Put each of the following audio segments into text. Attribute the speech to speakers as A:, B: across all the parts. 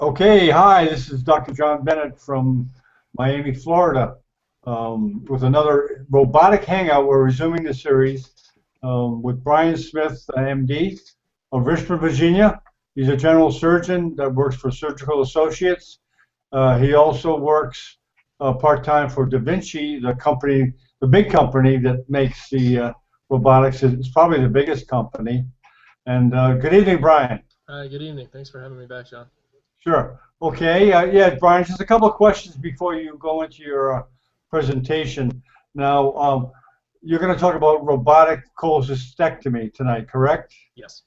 A: Okay, hi, this is Dr. John Bennett from Miami, Florida, with another robotic hangout. We're resuming the series with Brian Smith, MD, of Richmond, Virginia. He's a general surgeon that works for Surgical Associates. He also works part-time for Vinci, the company, the big company that makes the robotics. It's probably the biggest company. And good evening, Brian.
B: Hi, good evening. Thanks for having me back, John.
A: Sure. Okay. Yeah, Brian, just a couple of questions before you go into your presentation. Now, you're going to talk about robotic cholecystectomy tonight, correct?
B: Yes.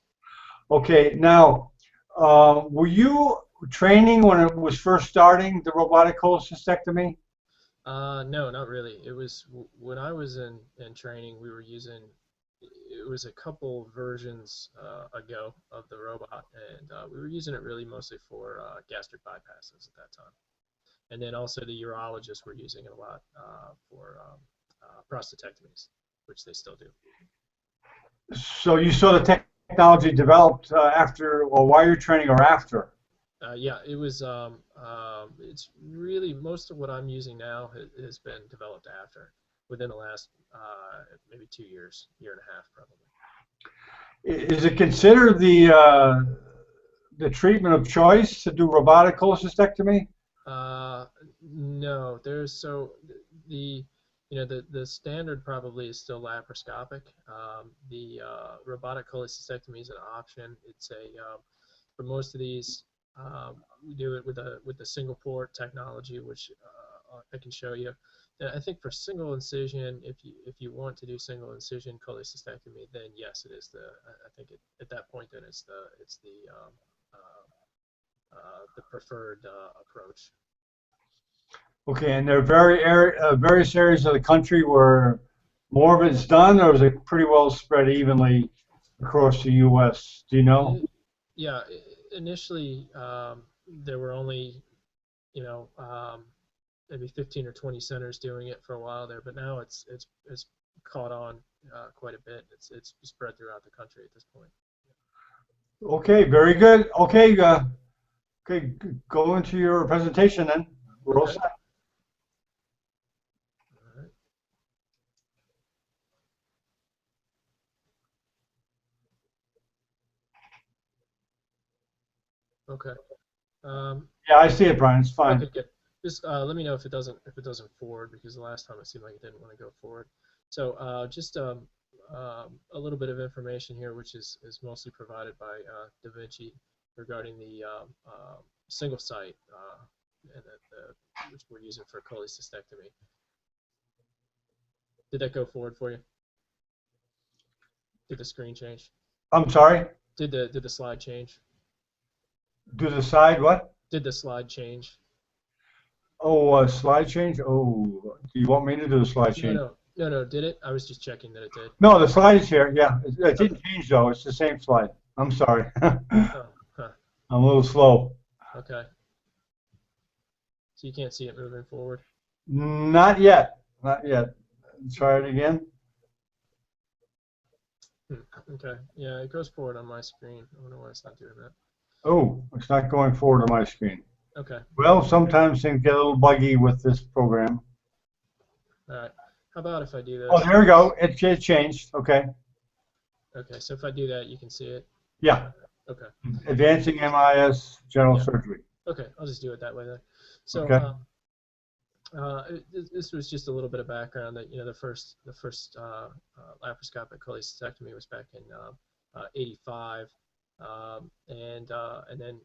A: Okay. Now, were you training when it was first starting, the robotic cholecystectomy?
B: No, not really. It was when I was in training, we were using, it was a couple versions ago of the robot, and we were using it really mostly for gastric bypasses at that time. And then also the urologists were using it a lot for prostatectomies, which they still do.
A: So you saw the technology developed after, or while you're training, or after?
B: Yeah, it was. It's really most of what I'm using now has been developed after, within the last maybe 2 years, year and a half probably.
A: Is it considered the treatment of choice to do robotic cholecystectomy?
B: No, there's the the standard probably is still laparoscopic. The robotic cholecystectomy is an option. It's a for most of these we do it with a single port technology, which I can show you. I think for single incision, if you want to do single incision cholecystectomy, then yes, it is I think at that point then the preferred approach.
A: Okay, and there are various areas of the country where more of it's done, or is it pretty well spread evenly across the U.S.? Do you know?
B: Yeah, initially there were only you know maybe 15 or 20 centers doing it for a while there, but now it's caught on quite a bit. It's spread throughout the country at this point.
A: Okay, very good. Okay, okay, go into your presentation then. We're all
B: Okay.
A: set.
B: All right. Okay. Um,
A: Yeah, I see it, Brian. It's
B: okay,
A: fine.
B: good. Just let me know if it doesn't forward, because the last time it seemed like it didn't want to go forward. So just a little bit of information here, which is mostly provided by Da Vinci regarding the single site and which we're using for cholecystectomy. Did that go forward for you? Did the screen change?
A: I'm sorry.
B: Did the slide change?
A: Do the side what?
B: Did the slide change?
A: Oh, slide change. Oh, do you want me to do the slide
B: No,
A: change?
B: no, no, no. Did it? I was just checking that it did.
A: No, the slide is here. Yeah, it
B: Okay.
A: didn't change though. It's the same slide. I'm sorry. I'm
B: Oh, huh.
A: a little slow.
B: Okay. So you can't see it moving forward.
A: Not yet. Not yet. Try it again.
B: Okay. Yeah, it goes forward on my screen. I wonder why it's not doing that.
A: Oh, it's not going forward on my screen.
B: Okay.
A: Well, sometimes things get a little buggy with this program.
B: All right. How about if I do
A: Oh,
B: this?
A: there we go. It changed. Okay.
B: Okay. So if I do that, you can see it.
A: Yeah.
B: Okay.
A: Advancing MIS general
B: Yeah.
A: surgery.
B: Okay. I'll just do it that way then. So
A: Okay.
B: this was just a little bit of background that the first laparoscopic cholecystectomy was back in '85, and then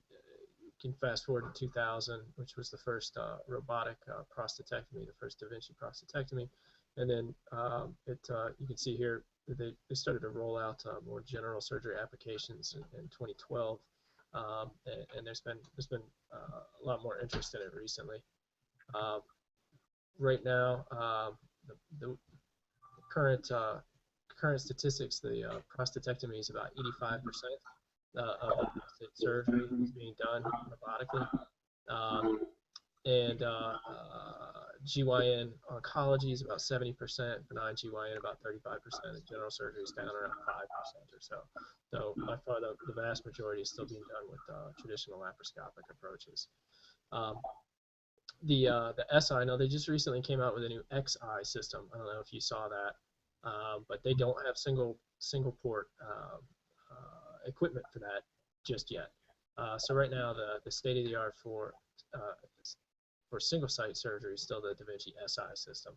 B: you can fast forward to 2000, which was the first robotic prostatectomy, the first Da Vinci prostatectomy, and then you can see here they started to roll out more general surgery applications in 2012, and there's been a lot more interest in it recently. Um, right now, the current statistics, the prostatectomy is about 85% of the prostate surgery is being done robotically, um, and GYN oncology is about 70%, benign GYN about 35%, and general surgery is down around 5% or so. So by far the vast majority is still being done with traditional laparoscopic approaches. The SI, now they just recently came out with a new XI system. I don't know if you saw that, but they don't have single port equipment for that just yet. So right now the state of the art for single site surgery is still the Da Vinci SI system.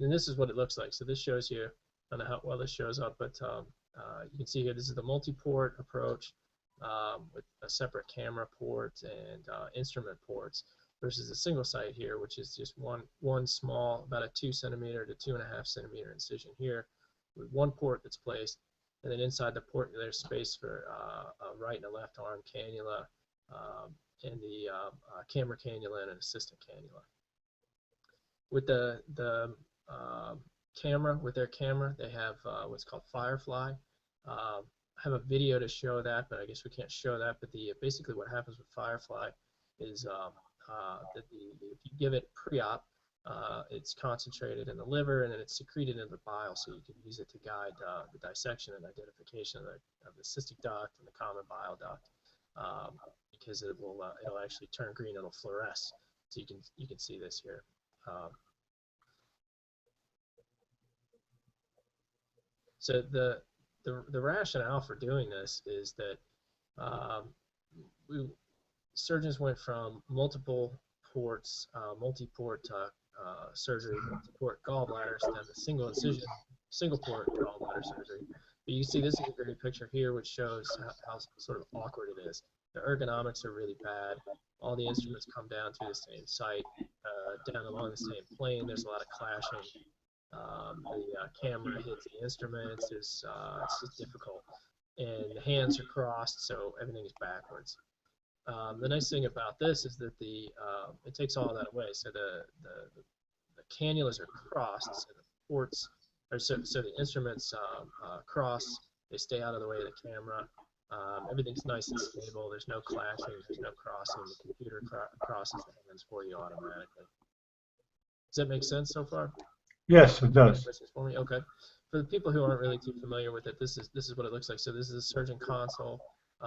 B: And this is what it looks like. So this shows you, I don't know how well this shows up, but you can see here this is the multi-port approach with a separate camera port and instrument ports, versus a single site here, which is just one small, about a 2 centimeter to 2.5 centimeter incision here, with one port that's placed, and then inside the port there's space for a right and a left arm cannula, and the camera cannula and an assistant cannula. With the camera, with their camera, they have what's called Firefly. I have a video to show that, but I guess we can't show that. But basically what happens with Firefly is that if you give it pre-op, it's concentrated in the liver, and then it's secreted into the bile, so you can use it to guide the dissection and identification of the cystic duct and the common bile duct, because it'll actually turn green, it'll fluoresce. So you can see this here. So the rationale for doing this is that surgeons went from multiple ports, multi-port surgery, multi-port gallbladders, down to single incision, single port gallbladder surgery. But you can see this is a great picture here, which shows how sort of awkward it is. The ergonomics are really bad. All the instruments come down through the same site, down along the same plane. There's a lot of clashing. The camera hits the instruments. It's just difficult. And the hands are crossed, so everything is backwards. The nice thing about this is that it takes all that away. So the cannulas are crossed, so the ports, so the instruments cross. They stay out of the way of the camera. Everything's nice and stable. There's no clashing. There's no crossing. The computer crosses the hands for you automatically. Does that make sense so far?
A: Yes, it does.
B: For me? Okay. For the people who aren't really too familiar with it, this is what it looks like. So this is a surgeon console.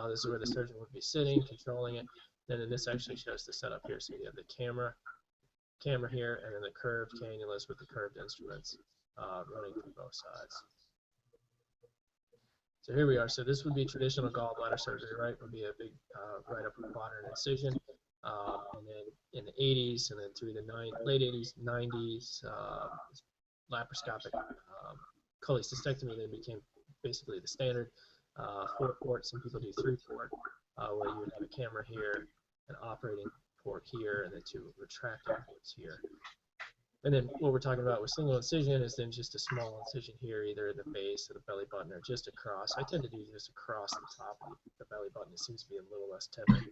B: This is where the surgeon would be sitting, controlling it. Then this actually shows the setup here. So you have the camera here, and then the curved cannulas with the curved instruments running from both sides. So here we are. So this would be traditional gallbladder surgery, right? Would be a big right upper quadrant incision. And then in the 80s, and then through the late 80s, 90s, laparoscopic cholecystectomy then became basically the standard. 4-port, some people do 3-port, where you would have a camera here, an operating port here, and then 2 retracting ports here. And then what we're talking about with single incision is then just a small incision here, either in the base of the belly button or just across. I tend to do just across the top of the belly button. It seems to be a little less tender.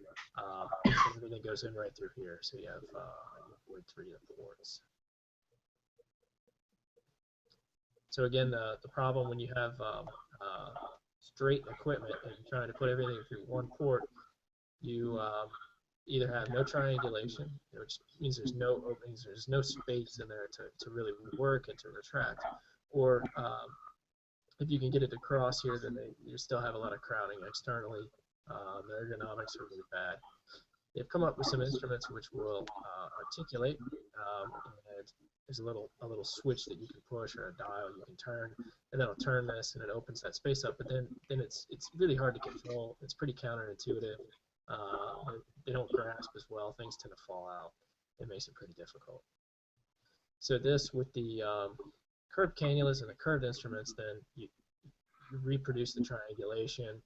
B: Everything goes in right through here, so you have you avoid 3 of the ports. So again, the problem when you have straight equipment and you're trying to put everything through one port, you either have no triangulation, which means there's no openings, there's no space in there to really work and to retract, or if you can get it to cross here, then you still have a lot of crowding externally. The ergonomics are really bad. They've come up with some instruments which will articulate, and there's a little switch that you can push or a dial you can turn, and that'll turn this and it opens that space up. But then it's really hard to control. It's pretty counterintuitive. They don't grasp as well. Things tend to fall out. It makes it pretty difficult. So this with the curved cannulas and the curved instruments, then you reproduce the triangulation.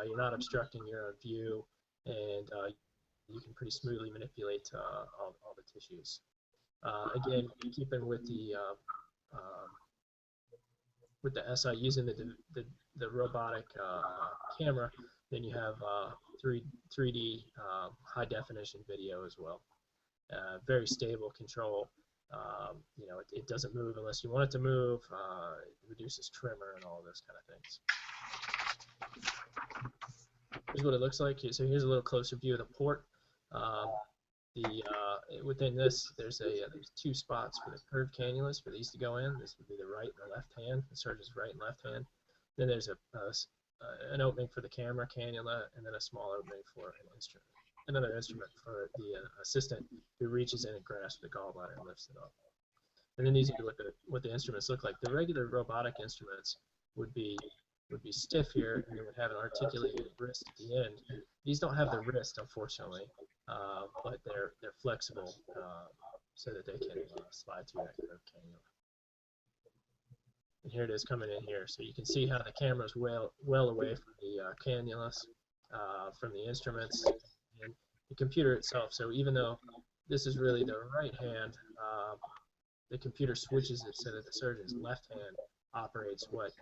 B: You're not obstructing your own view, and you can pretty smoothly manipulate all the tissues. Again, keeping with the SI using the robotic camera, then you have 3D high definition video as well. Very stable control. You know, it doesn't move unless you want it to move. It reduces tremor and all those kind of things. Here's what it looks like. So here's a little closer view of the port. within this, there's two spots for the curved cannulas for these to go in. This would be the right and the left hand, the surgeon's right and left hand. Then there's an opening for the camera cannula, and then a small opening for another instrument for the assistant who reaches in and grasps the gallbladder and lifts it up. And then these are what the instruments look like. The regular robotic instruments would be stiff here, and they would have an articulated wrist at the end. These don't have the wrist, unfortunately, but they're flexible so that they can slide through that curved cannula. And here it is coming in here. So you can see how the camera is well away from the cannulas, from the instruments, and the computer itself. So even though this is really the right hand, the computer switches it so that the surgeon's left hand operates what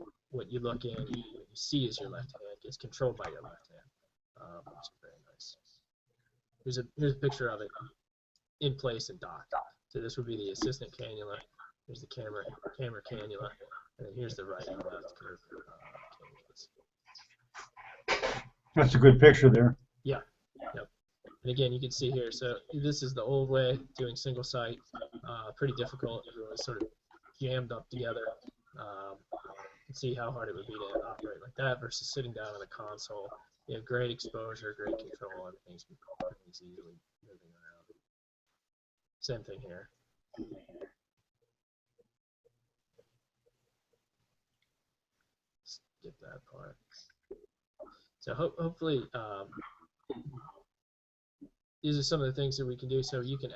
B: you look in, what you see as your left hand gets controlled by your left hand, which is very nice. Here's a picture of it in place and docked. So this would be the assistant cannula. Here's the camera cannula, and then here's the right and left curve cannulas.
A: That's a good picture there.
B: Yeah. Yep. And again, you can see here. So this is the old way doing single site. Pretty difficult. Everyone was sort of jammed up together. You can see how hard it would be to operate like that versus sitting down on the console. You have great exposure, great control, everything's easily moving around. Same thing here. Skip that part. So hopefully these are some of the things that we can do. So you can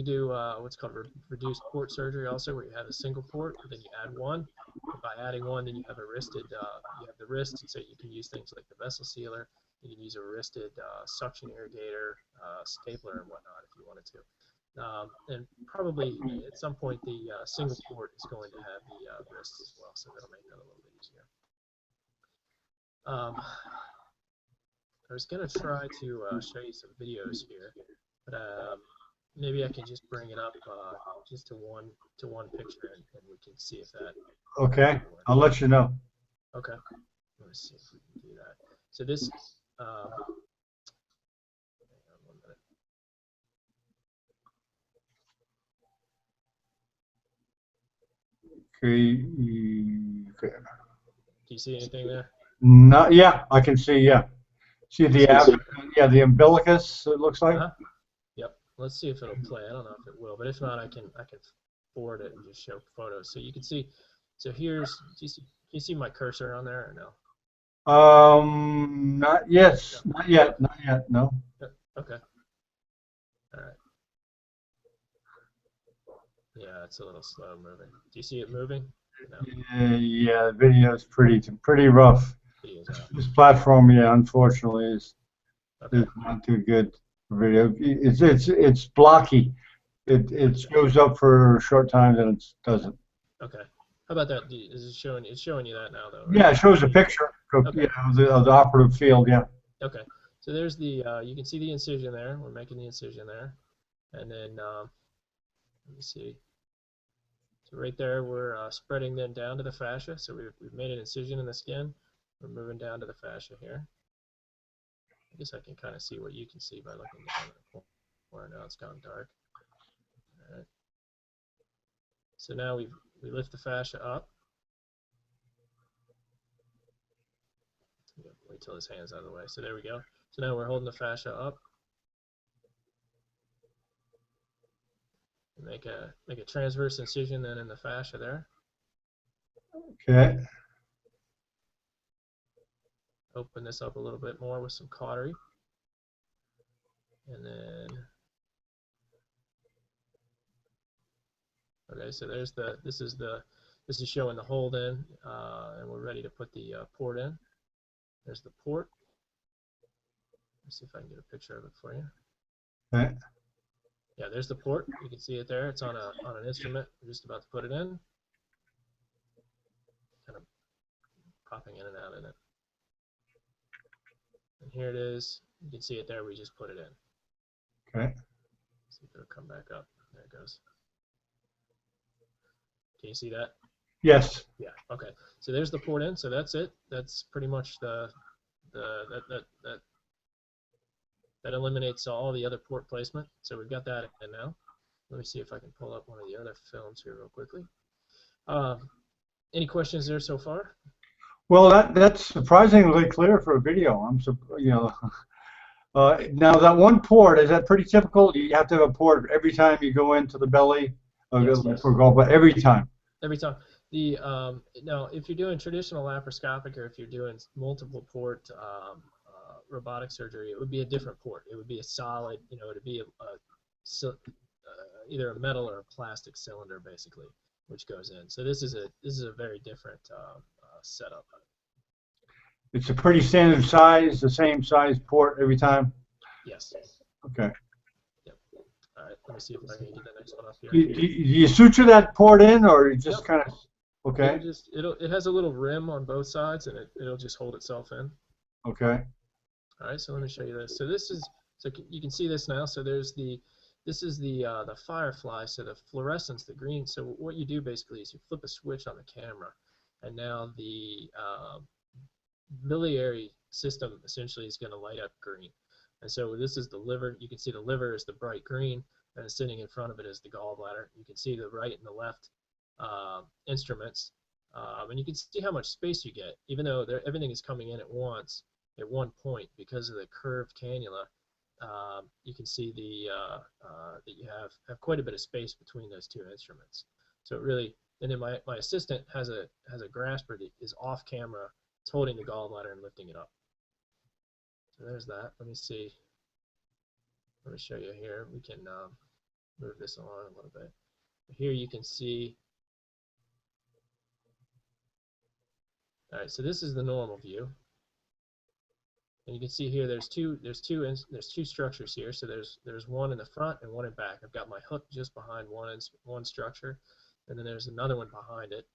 B: do what's called reduced port surgery also, where you have a single port, and then you add one. And by adding one, then you have the wrist, so you can use things like the vessel sealer. You can use a wristed suction irrigator, stapler, and whatnot if you wanted to. And probably at some point the single port is going to have the wrist as well, so that'll make that a little bit easier. I was going to try to show you some videos here, but maybe I can just bring it up just to one picture, and we can see if that.
A: Okay, I'll let you know.
B: Okay, let's see if we can do that. So this. Hang on 1
A: minute. Okay.
B: Do you see anything there?
A: Not, yeah, I can see. Yeah, see the umbilicus. It looks like.
B: Yep. Let's see if it'll play. I don't know if it will, but if not, I can forward it and just show photos so you can see. So here's. Can you see my cursor on there or no?
A: Not yet. No. Not yet. No.
B: Okay. All right. Yeah, it's a little slow moving. Do you see it moving? No.
A: Yeah, the video is pretty rough. This platform, yeah, unfortunately, is not too good for video. It's blocky. It shows up for a short time, then it doesn't.
B: Okay. How about that? Is it showing? It's showing you that now, though. Right?
A: Yeah, it shows a picture of,
B: okay.
A: of the operative field. Yeah.
B: Okay. So there's the. You can see the incision there. We're making the incision there, and then let me see. So right there, we're spreading then down to the fascia. So we've made an incision in the skin. We're moving down to the fascia here. I guess I can kind of see what you can see by looking down at the corner. Now it's gone dark. All right. So now we lift the fascia up. Wait till his hand's out of the way. So there we go. So now we're holding the fascia up. Make a transverse incision then in the fascia there.
A: Okay.
B: Open this up a little bit more with some cautery. And then okay, so there's this is showing the hold in, and we're ready to put the port in. There's the port. Let's see if I can get a picture of it for you.
A: Okay.
B: Yeah, there's the port. You can see it there. It's on an instrument. We're just about to put it in. Kind of popping in and out in it. And here it is. You can see it there. We just put it in.
A: Okay.
B: See if it'll come back up. There it goes. Can you see that?
A: Yes.
B: Yeah. Okay. So there's the port in. So that's it. That's pretty much that's That eliminates all the other port placement. So we've got that in now. Let me see if I can pull up one of the other films here real quickly. Any questions there so far?
A: Well, that's surprisingly clear for a video. Now that one port, is that pretty typical? You have to have a port every time you go into the belly
B: Yes.
A: for golf, but every time.
B: Every time. Now, if you're doing traditional laparoscopic or if you're doing multiple port robotic surgery, it would be a different port. It would be a solid, it would be either a metal or a plastic cylinder, basically, which goes in. So this is a very different setup.
A: It's a pretty standard size, the same size port every time?
B: Yes.
A: Okay.
B: Yep. All right, let me see if I can get the next one up here.
A: Do you suture that port in, or you just kind of, okay?
B: It has a little rim on both sides, and it'll just hold itself in.
A: Okay.
B: All right, so let me show you this. So you can see this now. So this is the firefly. So the fluorescence, the green. So what you do basically is you flip a switch on the camera, and now the biliary system essentially is going to light up green. And so this is the liver. You can see the liver is the bright green, and sitting in front of it is the gallbladder. You can see the right and the left instruments, and you can see how much space you get, even though everything is coming in at once. At one point, because of the curved cannula, you can see that you have quite a bit of space between those two instruments. So it really, and then my assistant has a grasper that is off camera. It's holding the gallbladder and lifting it up. So there's that. Let me see. Let me show you here. We can move this along a little bit. Here you can see. All right, so this is the normal view. And you can see here there's two structures here. So there's one in the front and one in back. I've got my hook just behind one structure, and then there's another one behind it.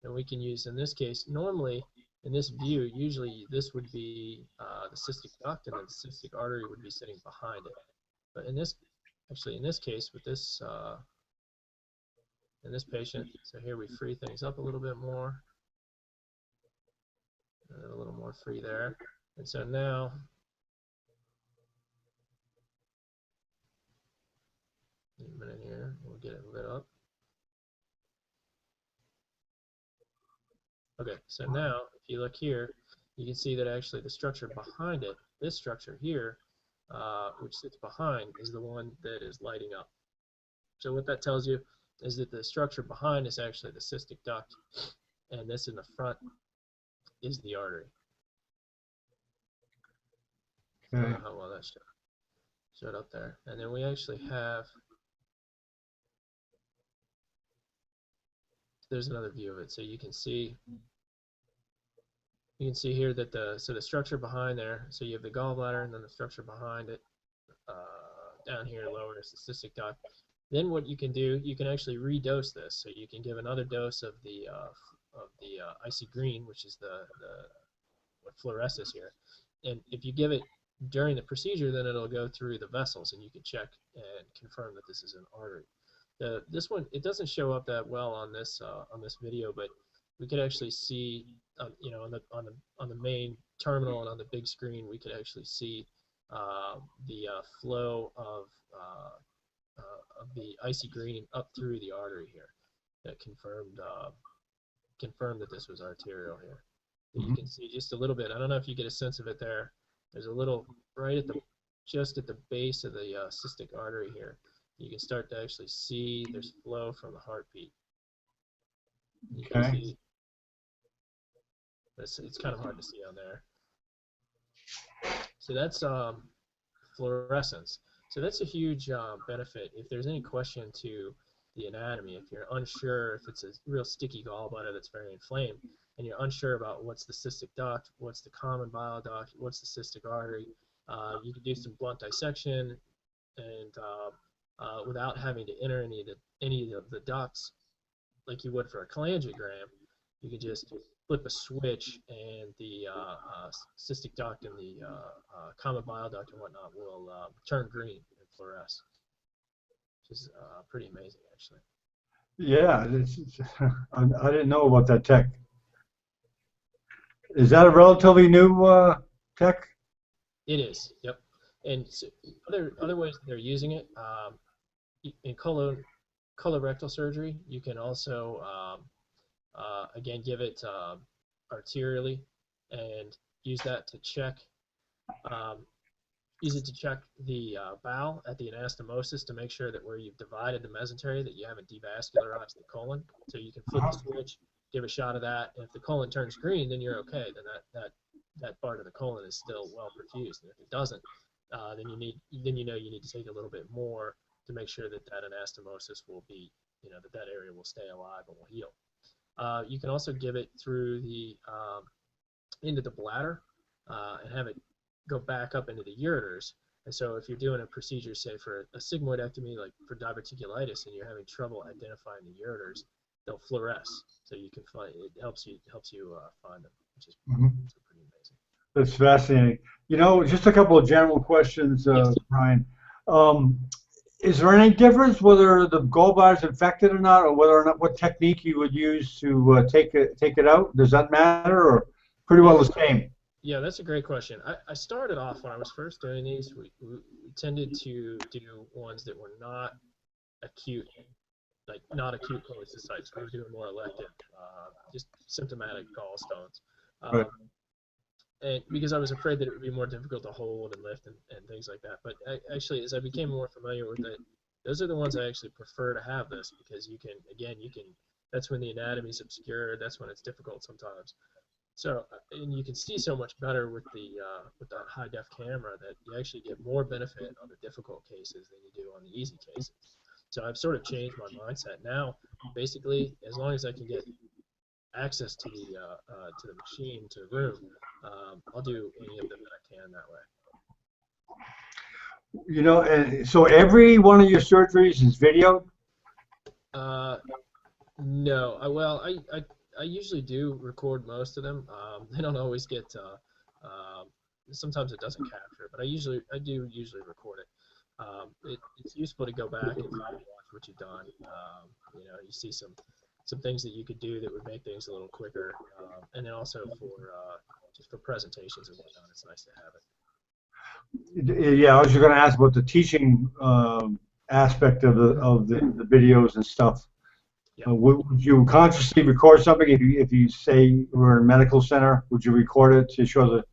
B: And we can use, in this case, normally in this view, usually this would be the cystic duct, and then the cystic artery would be sitting behind it. But in this case, with this in this patient, so here we free things up a little bit more. A little more free there. And so now, a minute here, we'll get it lit up. Okay, so now, if you look here, you can see that actually the structure behind it, this structure here, which sits behind, is the one that is lighting up. So what that tells you is that the structure behind is actually the cystic duct, and this in the front is the artery.
A: Okay.
B: I don't know how well that showed up there. And then we actually have, there's another view of it. So you can see here that the structure behind there, so you have the gallbladder and then the structure behind it, down here lower is the cystic duct. Then what you can do, you can actually redose this. So you can give another dose of the icy green, which is what fluoresces here. And if you give it during the procedure, then it'll go through the vessels, and you can check and confirm that this is an artery. This one, it doesn't show up that well on this video, but we could actually see, on the main terminal and on the big screen, we could actually see the flow of the icy green up through the artery here. That confirmed that this was arterial here. You can see just a little bit. I don't know if you get a sense of it there. There's a little right just at the base of the cystic artery here. You can start to actually see there's flow from the heartbeat. You can see, it's kind of hard to see on there. So that's fluorescence. So that's a huge benefit. If there's any question to the anatomy, if you're unsure if it's a real sticky gallbladder that's very inflamed, and you're unsure about what's the cystic duct, what's the common bile duct, what's the cystic artery, you can do some blunt dissection, and without having to enter any of the ducts like you would for a cholangiogram, you can just flip a switch, and the cystic duct and the common bile duct and whatnot will turn green and fluoresce, which is pretty amazing, actually.
A: Yeah, I didn't know about that tech. Is that a relatively new tech?
B: It is. Yep. And so other ways that they're using it in colorectal surgery, you can also again give it arterially and use that to check um, use it to check the bowel at the anastomosis to make sure that where you've divided the mesentery that you haven't devascularized the colon. So you can flip the switch, give a shot of that, and if the colon turns green, then you're okay. Then that part of the colon is still well perfused. And if it doesn't, then you know you need to take a little bit more to make sure that that anastomosis will be, that area will stay alive and will heal. You can also give it through the into the bladder and have it go back up into the ureters. And so if you're doing a procedure, say for a sigmoidectomy, like for diverticulitis, and you're having trouble identifying the ureters, they'll fluoresce. So you can find it helps you find them, which is pretty amazing.
A: That's fascinating. Just a couple of general questions,
B: Yes.
A: Brian. Is there any difference whether the gallbladder is infected or not, or whether or not what technique you would use to take it out? Does that matter, or pretty well the same?
B: Yeah, that's a great question. I started off when I was first doing these, we tended to do ones that were not acute, like not acute cholecystitis. We were doing more elective, just symptomatic gallstones.
A: Right.
B: And because I was afraid that it would be more difficult to hold and lift and things like that. But actually, as I became more familiar with it, those are the ones I actually prefer to have this because you can, that's when the anatomy is obscured. That's when it's difficult sometimes. So, and you can see so much better with the high def camera that you actually get more benefit on the difficult cases than you do on the easy cases. So I've sort of changed my mindset now. Basically, as long as I can get access to the machine, to the room, I'll do any of them that I can that way.
A: And so every one of your surgeries is videoed?
B: No, I usually do record most of them. They don't always get. Sometimes it doesn't capture, but I do usually record it. It's useful to go back and watch what you've done. You see some things that you could do that would make things a little quicker, and then also for just for presentations and whatnot, it's nice to have it.
A: Yeah, I was just going to ask about the teaching aspect of the videos and stuff.
B: Yeah.
A: Would you consciously record something if you say we're in a medical center? Would you record it to show to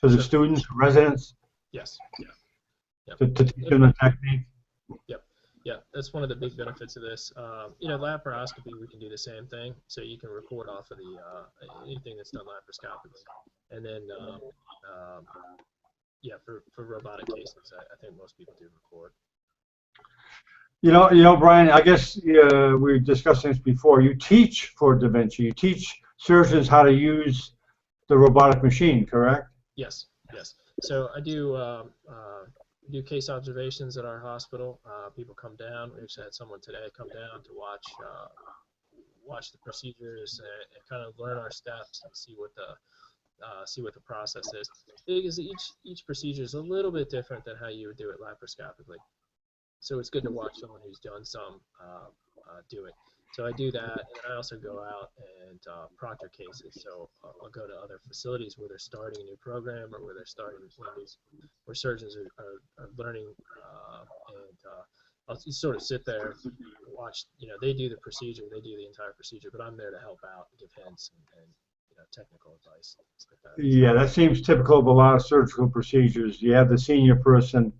A: the students, residents?
B: Yes. Yeah. Yep.
A: To teach them the technique.
B: Yep. Yeah, that's one of the big benefits of this. Laparoscopy, we can do the same thing. So you can record off of the anything that's done laparoscopically, and then for robotic cases, I think most people do record.
A: Brian, I guess we were discussing this before. You teach for Da Vinci. You teach surgeons how to use the robotic machine, correct?
B: Yes. So I do case observations at our hospital. People come down. We actually had someone today come down to watch the procedures and kind of learn our steps and see what the process is. Because each procedure is a little bit different than how you would do it laparoscopically. So it's good to watch someone who's done some do it. So I do that, and then I also go out and proctor cases. So I'll go to other facilities where they're starting a new program or where they're starting where surgeons are learning, and I'll just sort of sit there and watch. They do the procedure, they do the entire procedure, but I'm there to help out, give hints and technical advice. Like that.
A: Yeah, that seems typical of a lot of surgical procedures. You have the senior person.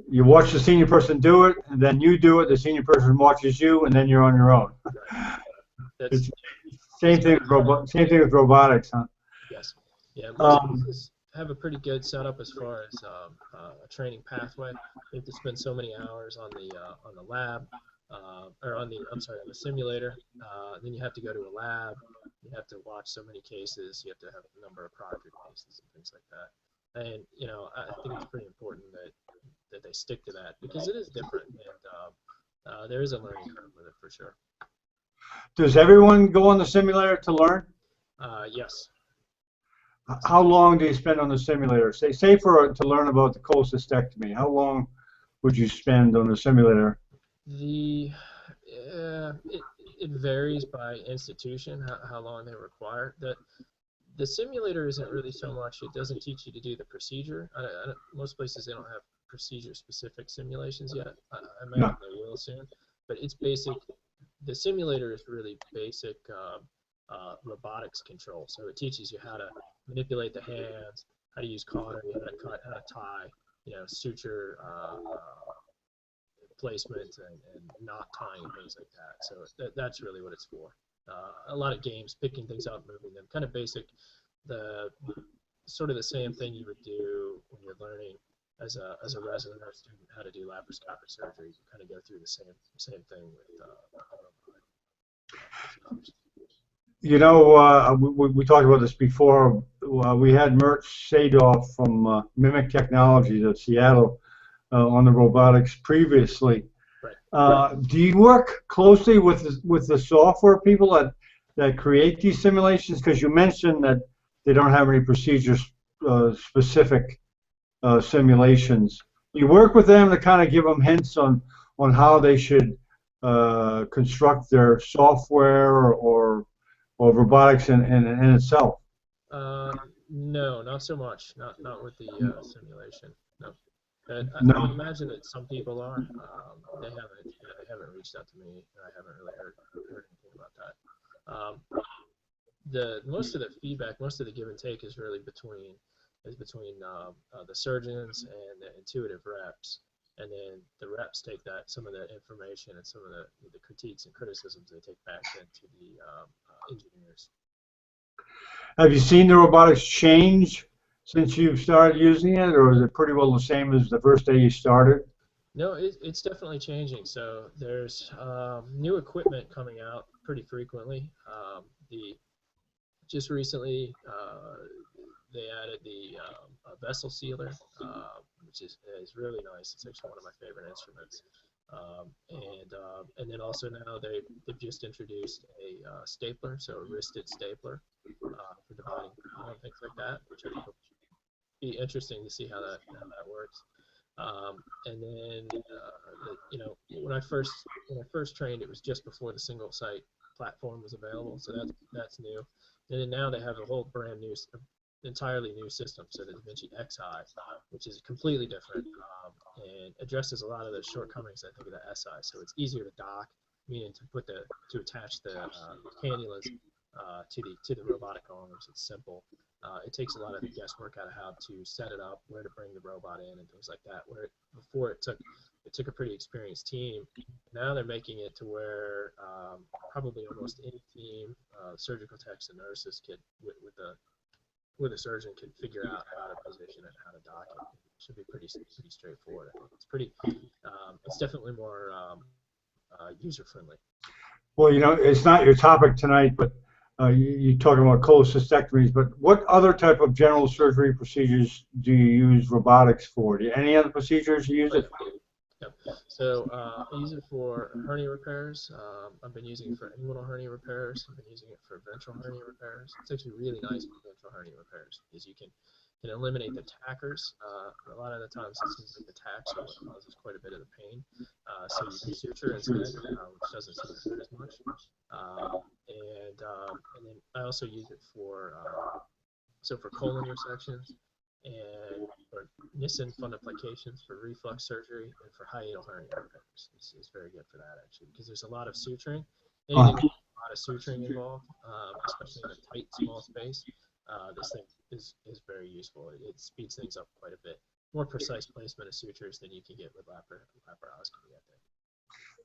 A: You watch the senior person do it, and then you do it. The senior person watches you, and then you're on your own.
B: Right.
A: It's same thing with robotics, huh?
B: Yes. Yeah. Most places have a pretty good setup as far as a training pathway. You have to spend so many hours on the lab, or on the simulator. Then you have to go to a lab. You have to watch so many cases. You have to have a number of proctor cases and things like that. And I think it's pretty important that they stick to that because it is different, and there is a learning curve with it for sure.
A: Does everyone go on the simulator to learn?
B: Yes.
A: How long do you spend on the simulator? Say to learn about the cholecystectomy. How long would you spend on the simulator?
B: It varies by institution how long they require. The simulator isn't really so much. It doesn't teach you to do the procedure. Most places they don't have procedure-specific simulations yet. I imagine they will soon, but it's basic. The simulator is really basic robotics control. So it teaches you how to manipulate the hands, how to use cautery, how to cut, how to tie, suture placement and knot tying and things like that. So that's really what it's for. A lot of games, picking things up, moving them, kind of basic, sort of the same thing you would do when you're learning as a resident or student how to do laparoscopic surgery. You kind of go through the same thing with
A: we talked about this before. We had Mert Sadoff from Mimic Technologies of Seattle on the robotics previously.
B: Right.
A: Do you work closely with the software people that create these simulations? Because you mentioned that they don't have any procedure-specific simulations. You work with them to kind of give them hints on how they should construct their software or robotics in itself.
B: No, not so much. Not with the simulation. No. I would imagine that some people are. They haven't reached out to me, and I haven't really heard anything about that. Most of the feedback, most of the give and take is really between the surgeons and the intuitive reps, and then the reps take some of the information and some of the critiques and criticisms they take back into the engineers.
A: Have you seen the robotics change since you've started using it, or is it pretty well the same as the first day you started?
B: No, it's definitely changing. So there's new equipment coming out pretty frequently. Just recently, they added the vessel sealer, which is really nice. It's actually one of my favorite instruments. And then also now they've just introduced a stapler, so a wristed stapler for dividing and things like that, which I think will be interesting to see how that works. And then when I first trained, it was just before the single site platform was available, so that's new. And then now they have a whole brand new, entirely new system, so the Vinci Xi, which is completely different and addresses a lot of the shortcomings I think of the SI. So it's easier to dock, meaning to attach the cannulas to the robotic arms. It's simple. It takes a lot of the guesswork out of how to set it up, where to bring the robot in, and things like that. Where before it took a pretty experienced team. Now they're making it to where probably almost any team, surgical techs and nurses, with a surgeon can figure out how to position it, how to dock it. It should be pretty straightforward. I think it's it's definitely more user friendly.
A: Well, it's not your topic tonight, but you're talking about cholecystectomies. But what other type of general surgery procedures do you use robotics for? Any other procedures you use it for?
B: Yep. So I use it for hernia repairs. I've been using it for inguinal hernia repairs. I've been using it for ventral hernia repairs. It's actually really nice for ventral hernia repairs because you can eliminate the tackers. A lot of the times it seems like the tacks are what causes quite a bit of the pain. So you can suture instead, which doesn't seem to hurt as much. And then I also use it for colon resections and for Nissen fundoplications for reflux surgery and for hiatal hernia repairs. It's very good for that actually because there's a lot of suturing. Anything with a lot of suturing involved, especially in a tight small space. This thing is very useful. It speeds things up quite a bit. More precise placement of sutures than you can get with laparoscopy, I think.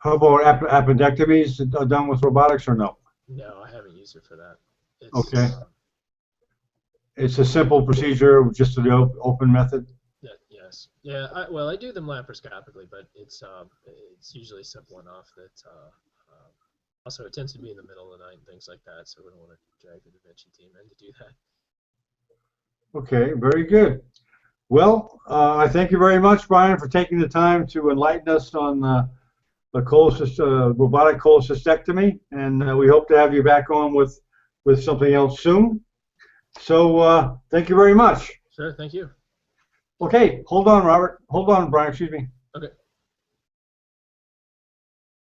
A: How about appendectomies done with robotics or no?
B: No, I haven't used it for that.
A: Okay. It's a simple procedure, just the open method?
B: Yes. Yeah, I do them laparoscopically, but it's usually simple enough that also it tends to be in the middle of the night and things like that, so we don't want to drag the Da Vinci team in to do that.
A: Okay, very good. Well, I thank you very much, Brian, for taking the time to enlighten us on the robotic cholecystectomy, and we hope to have you back on with something else soon. So thank you very much.
B: Sure, thank you.
A: Okay, hold on, Robert. Hold on, Brian, excuse me.
B: Okay.